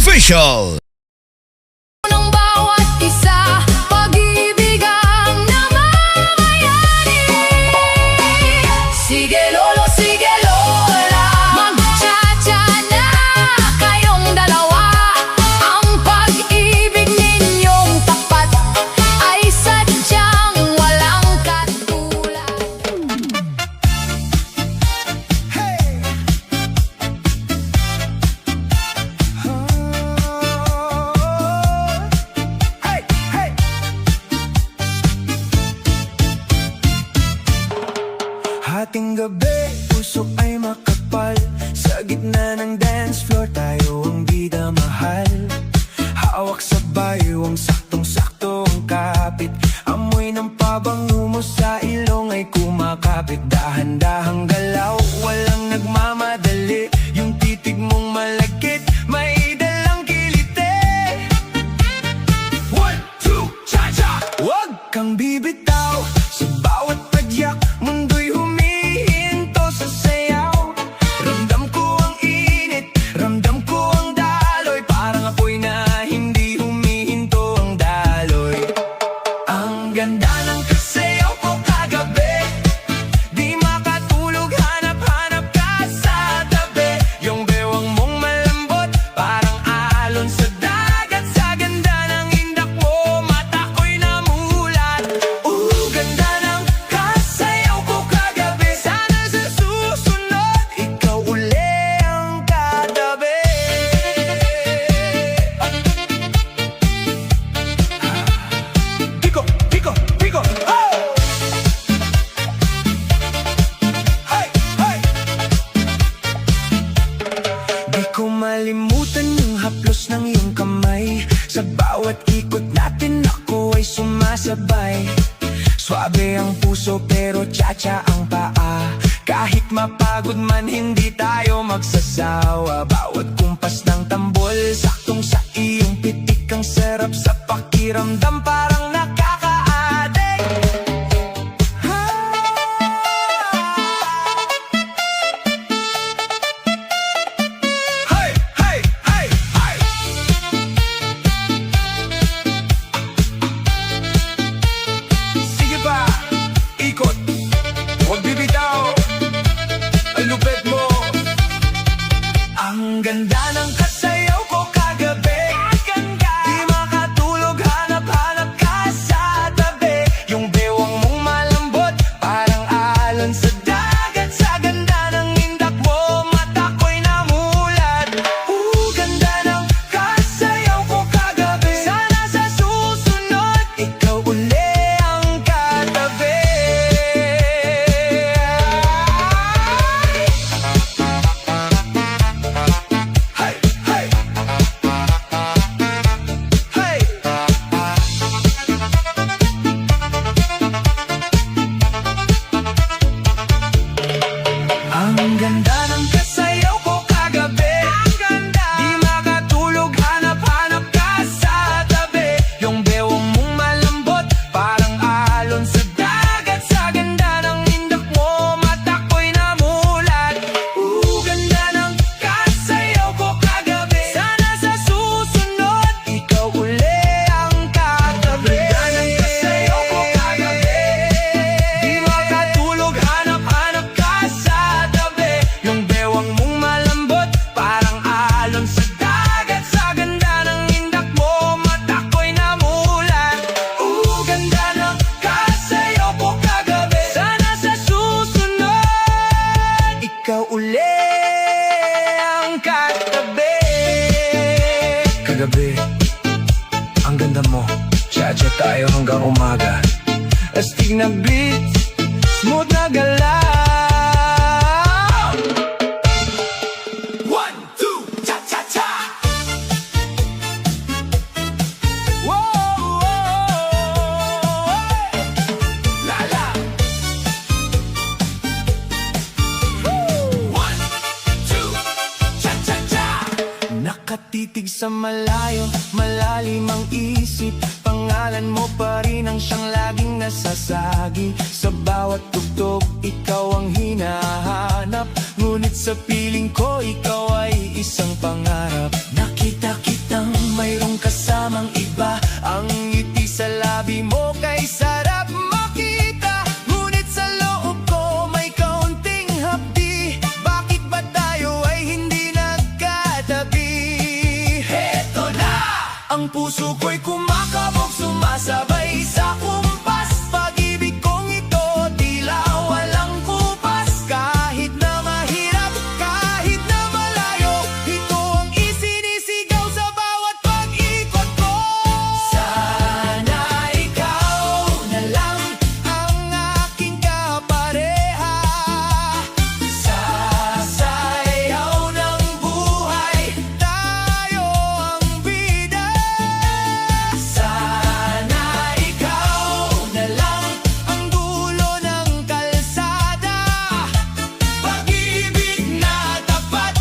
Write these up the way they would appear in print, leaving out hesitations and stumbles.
Official. Ng bawat isa, pag-ibig ang namamayani. Sige lolo, sige lola, mag-cha-cha na kayong dalawa. Ang pag-ibig ninyong tapat ay sadyang walang katulad. Hating gabi, puso ay makapal. Sa gitna ng dance floor, tayo ang bida mahal. Hawak sa baywang, saktong-sakto ang kapit. Amoy ng pabango mo sa ilong ay kumakapit. Dahan-dahang galaw, walang nagmamadali. Yung titig mong malagkit, may dalang kiliti. 1, 2, cha-cha! Huwag kang bibitaw sa bawat padyak. Mundo'y humihinto sa sayaw. Ramdam ko ang init, ramdam ko ang daloy. Parang apoy na hindi humihinto ang daloy. Ang ganda ng kasayaw ko kagabi. Di makatulog, hanap-hanap ka sa tabi. Yung bewang mong malambot, parang alon sa dagat. Sa ganda ng indak mo, mata ko'y namulat. Ganda ng kasayaw ko kagabi. Sana sa susunod, ikaw uli ang katabi. Pico, pico, pico, oh! Hey, hey! Di ko malimutan yung haplos ng iyong kamay. Sa bawat ikot natin ako ay sumasabay. Swabe ang puso pero cha-cha ang paa. Kahit mapagod man hindi tayo magsasawa. Bawat kumpas ng tambol, saktong sa iyong pitik. Ang sarap sa pakiramdam, parang nakaka-addict. Hey, hey, hey, hey! Sige pa, ikot, huwag bibitaw. Ang lupit mo. Ang ganda ng kasayaw ko kagabi. Di makatulog, hanap-hanap ka sa tabi. Yung bewang mong malambot, parang alon sa dagat. Sa ganda ng indak mo, mata ko'y namulat. Ganda ng kasayaw ko kagabi. Sana sa susunod, ikaw uli ang katabi. Hey, hey! Hey! Ang ganda ng kasayaw ko kagabi. Di makatulog, hanap-hanap ka sa tabi. Yung bewang mong malambot, parang alon sa dagat. Sa ganda ng indak mo, mata ko'y namulat. Ganda ng kasayaw ko kagabi. Sana sa susunod, ikaw uli ang katabi. Ganda ng kasayaw ko kagabi. Di makatulog, hanap-hanap ka sa tabi. Yung bewang mong malambot, parang alon sa dagat. Sa ganda ng indak mo, mata ko'y namulat. Ganda ng kasayaw ko kagabi. Sana sa susunod, ikaw uli ang katabi. Kagabi, ang ganda mo. Cha-cha tayo hanggang umaga. Astig na beats, smooth na galaw. 1, 2, cha-cha-cha! Whoa, la la! 1, 2, cha-cha-cha! Nakatitig sa malayo, malalim ang isip. Pangarap pangalan mo pa rin ang siyang laging nasasagi. Sa bawat tugtog, ikaw ang hinahanap. Ngunit sa piling ko, ikaw ay isang pangarap. Nakita kitang mayroong kasamang iba. Ang ngiti sa labi mo kay sarap makita. Ngunit sa loob ko may kaunting hapdi. Bakit ba tayo ay hindi nagkatabi? Heto na! Ang puso ko'y kumakabog, sumasabay sa kumpas. Pag-ibig kong ito, tila walang kupas. Kahit na mahirap, kahit na malayo, ito ang isinisigaw sa bawat pag-ikot ko. Sana ikaw na lang ang aking kapareha. Sa sayaw ng buhay, tayo ang bida. Sana ikaw na lang ang dulo ng kalsada. Pag-ibig na tapat,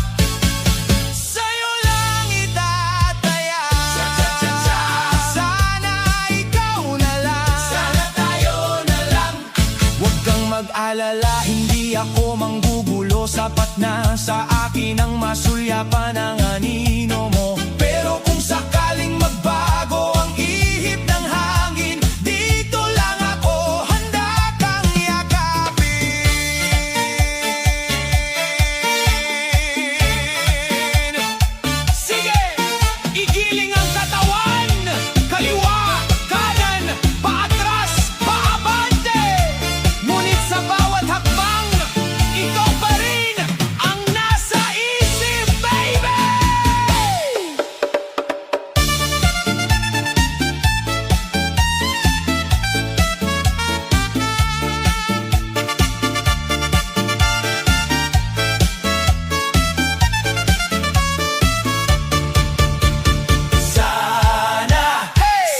sa'yo lang itataya. Sana ikaw na lang, sana tayo na lang. Huwag kang mag-alala, hindi ako manggugulo. Sapat na sa akin ang masulyapan ng anino mo. Pero kung sakaling magbago ang ihip ng hangin, dito lang ako, handa kang yakapin. Sige, igiling ang katawan, kaliwa, kanan, paatras, paabante. Ngunit sa bawat hakbang, ikaw pa rin ang nasa isip, baby! Sana,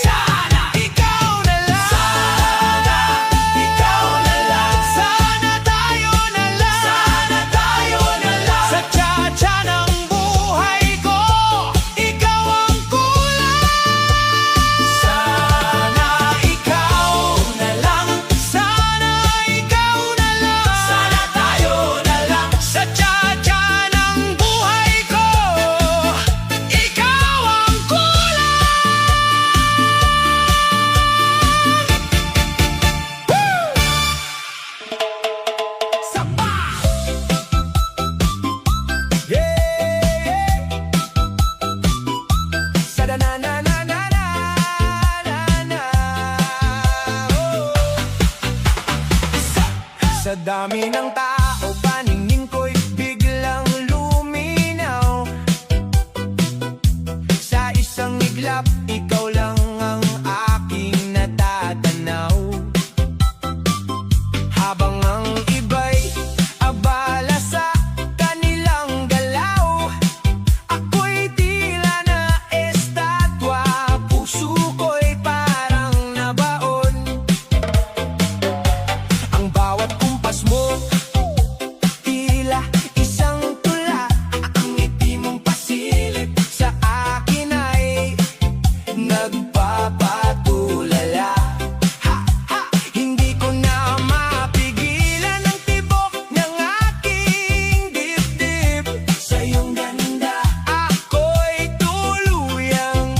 sana ikaw na lang. Sana ikaw na lang. Sana tayo na lang. Sana tayo na lang. Sa tsa-tsa ng buhay ko, ikaw ang kulang. Sana ikaw na lang. Sana ikaw na lang. Sana tayo na lang. Sa tsa-tsa ng buhay ko, ikaw ang kulang. Sapa! Yeah! Sada na na na na na na na. Oh. Sa dami ng tao, paningin ko'y biglang luminaw. Sa isang iglap, ikaw lang ang aking natatanaw. Habang ang iba'y abala sa kanilang galaw, ako'y tila na estatwa. Puso ko'y parang nabaon. Ang bawat kumpas mo, tila isang tula. Ang ngiti mong pasilip sa akin ay nagpapatulala. Ha, ha! Hindi ko na mapigilan ang tibok ng aking dibdib. Sa iyong ganda, ako'y tuluyang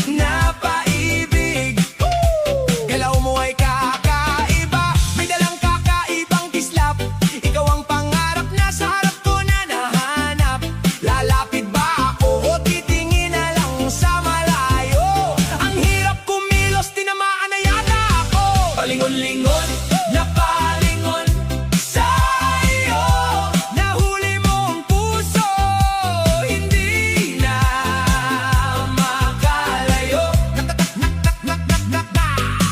napaibig. Galaw mo ay kakaiba, may dalang kakaibang kislap. Ikaw ang pangarap na sa harap ko na nahanap. Lalapit ba ako o titingin na lang sa malayo? Ang hirap kumilos, tinamaan na yata ako. Palingon-lingon, napalingon sa'yo. Nahuli mo ang puso, hindi na makalayo.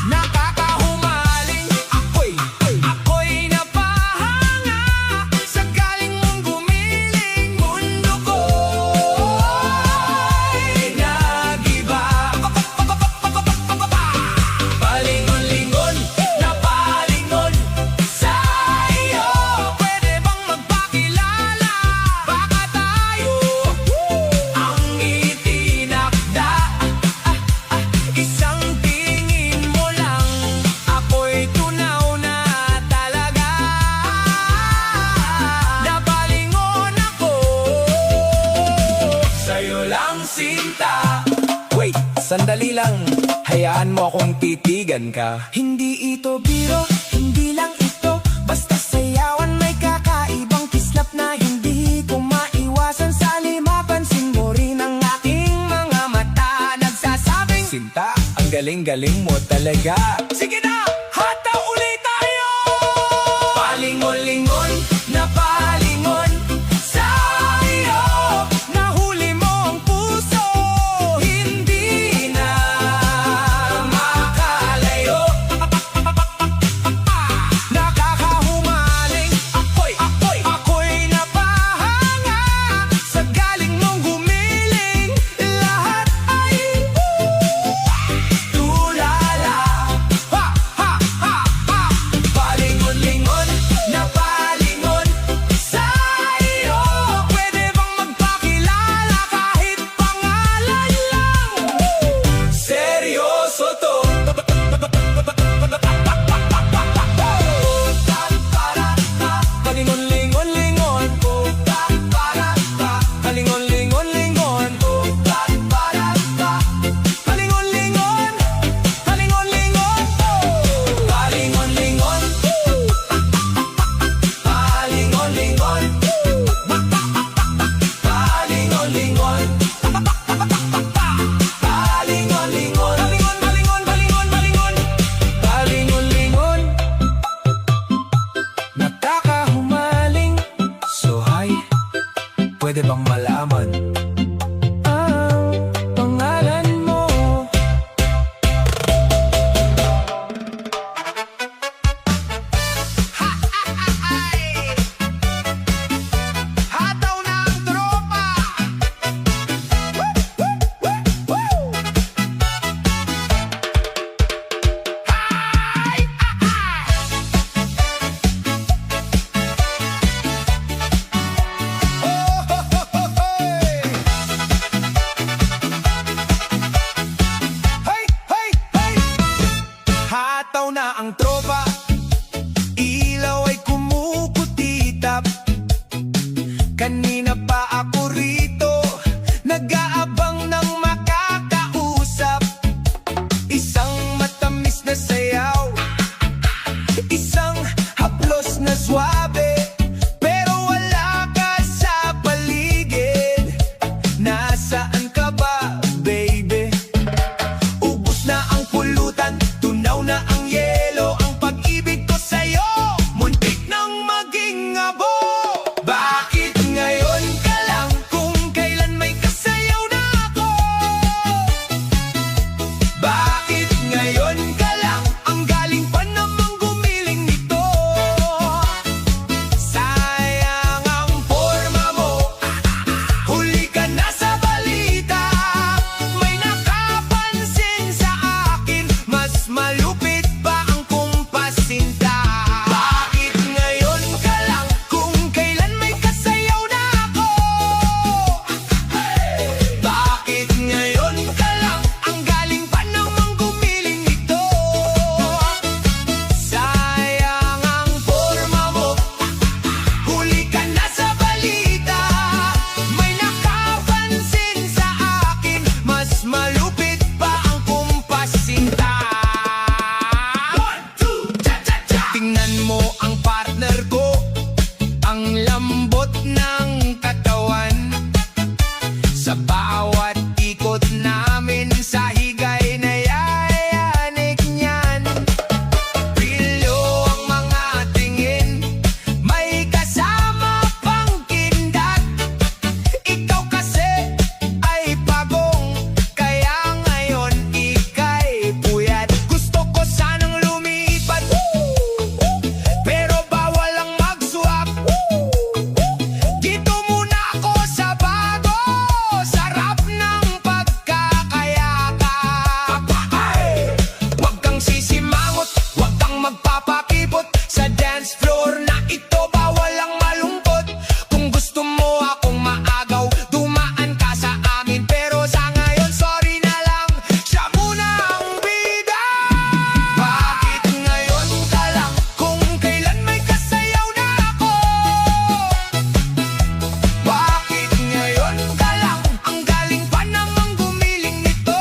Nakakahumaling, ako'y napahanga. Sa galing mong gumiling, mundo ko'y nag-iba. Palingon-lingon, napalingon lang, hayaan mo akong titigan ka. Hindi ito biro, hindi lang ito, basta sayawan may kakaibang kislap na hindi ko maiwasan. Sa mapansin mo rin ang aking mga mata, nagsasabing, Sinta, ang galing-galing mo talaga. Sige na, hata ulit tayo! Palingon-lingon na palingon sa iyo, nahuli mo ang puso, hindi na makalayo. Nakakahumaling, ako'y napahanga sa galing mong gumiling. Lahat ay tulala. Ha, ha, ha, ha. Palingon-lingon na palingon sa iyo, pwede bang magpakilala kahit pangalan lang? Seryoso to. Palingon-lingon-lingon, palingon-lingon-lingon, palingon-lingon, palingon-lingon, palingon-lingon, palingon-lingon, palingon-lingon, palingon-lingon, palingon-lingon, palingon-lingon. Nakakahumaling. So hi, pwede bang malaman ang pangalan mo? Hataw na ang tropa! Hataw na ang tropa, ilaw ay kumukutitap. Kanina pa ako rito, nag-aabang ng makakausap. Isang matamis na sayaw, isang haplos na swabe, pero wala ka sa paligid. Nasaan ka ba, baby? Ubus na ang pulutan, tunaw na ang yelo, ang pag-ibig ko sa'yo muntik nang maging abo. Bakit ngayon ka lang, kung kailan may kasayaw na ako? Bakit ngayon ka lang, ang galing pa namang gumiling nito? Sayang ang forma mo, huli ka na sa balita. May nakapansin sa akin, mas malupit pa ang kumpasinta. Bakit ngayon ka lang, kung kailan may kasayaw na ako? Bakit ngayon ka lang, ang galing pa namang gumiling nito? Sayang ang forma mo, huli ka na sa balita. May nakapansin sa akin, mas malupit pa ang kumpasinta. Tingnan mo ang partner ko, ang lambot ng katawan. Sa bawat ikot namin sa higay na yayanik niyan. Pilyo ang mga tingin, may kasama pang kindat. Ikaw kasi ay pagong, kaya ngayon ika'y puyat. Gusto ko sanang lumipat, pero bawal ang mag-swap. Dito muna ako sa bago, sarap ng pagkakayakap. Huwag kang sisimangot, huwag kang magpapakipot. Sa dance floor na ito, bawal ang malungkot. Kung gusto mo akong maagaw, dumaan ka sa amin. Pero sa ngayon, sorry na lang, siya muna ang bida. Bakit ngayon ka lang, kung kailan may kasayaw na ako? Bakit ngayon ka lang, ang galing pa namang gumiling nito?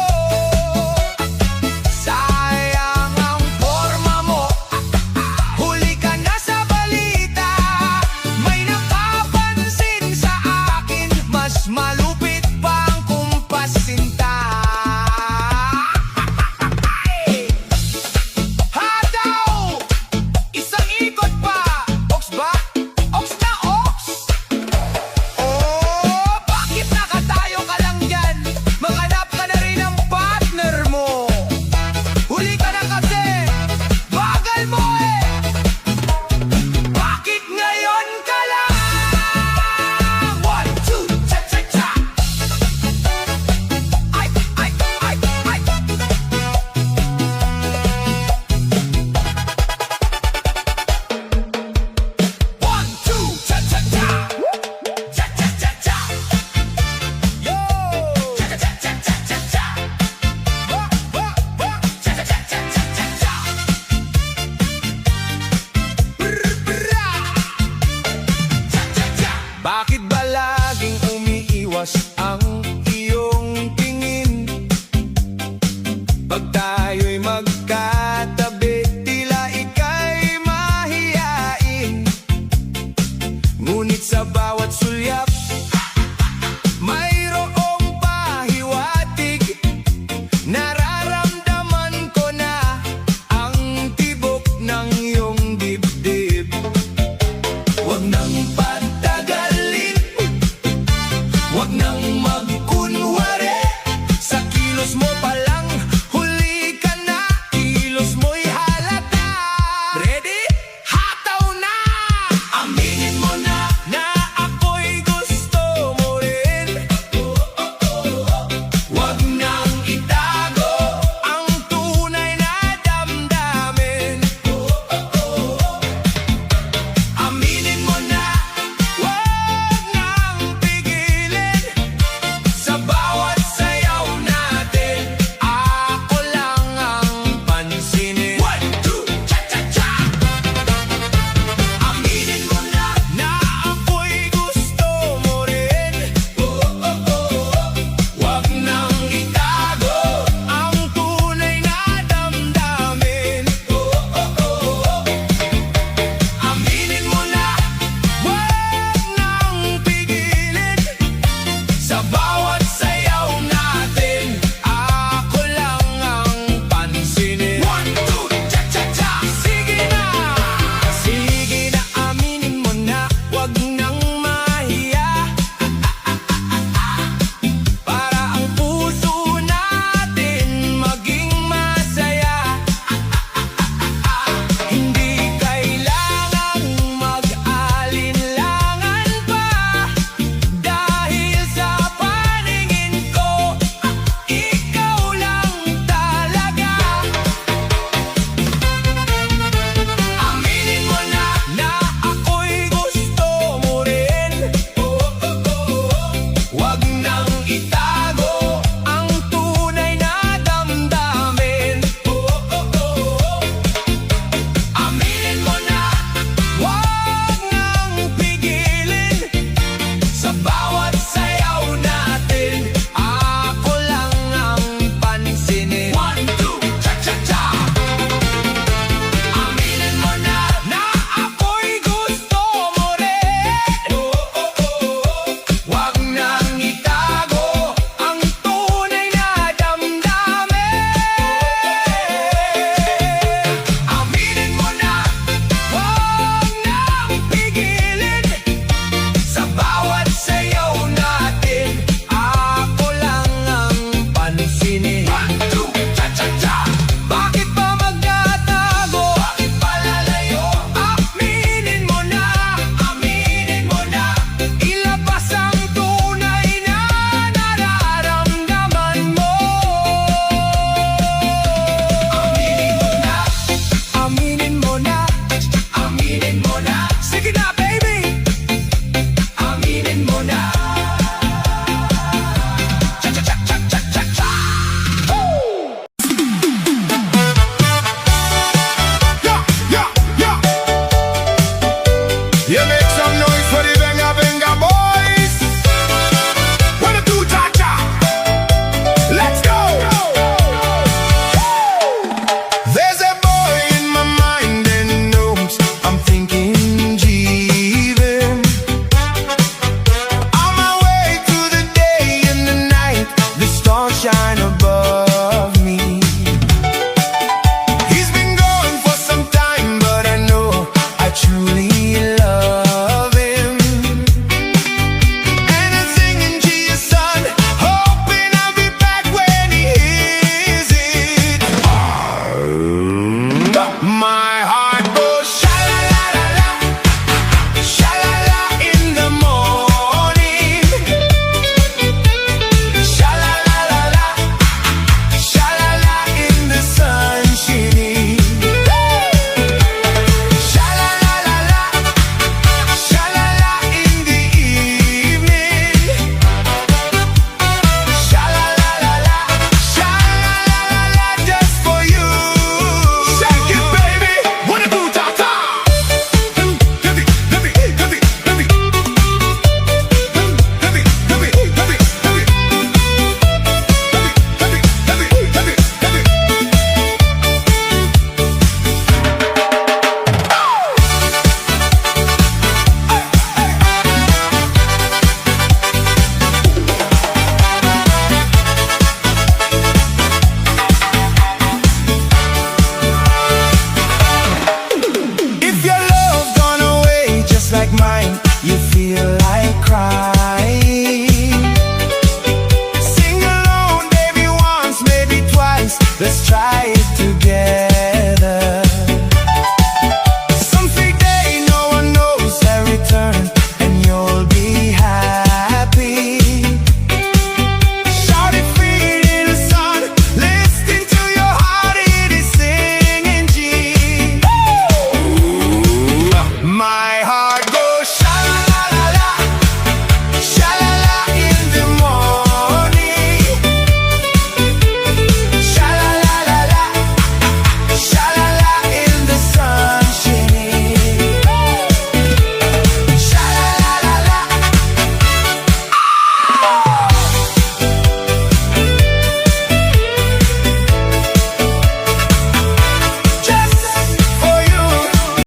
You feel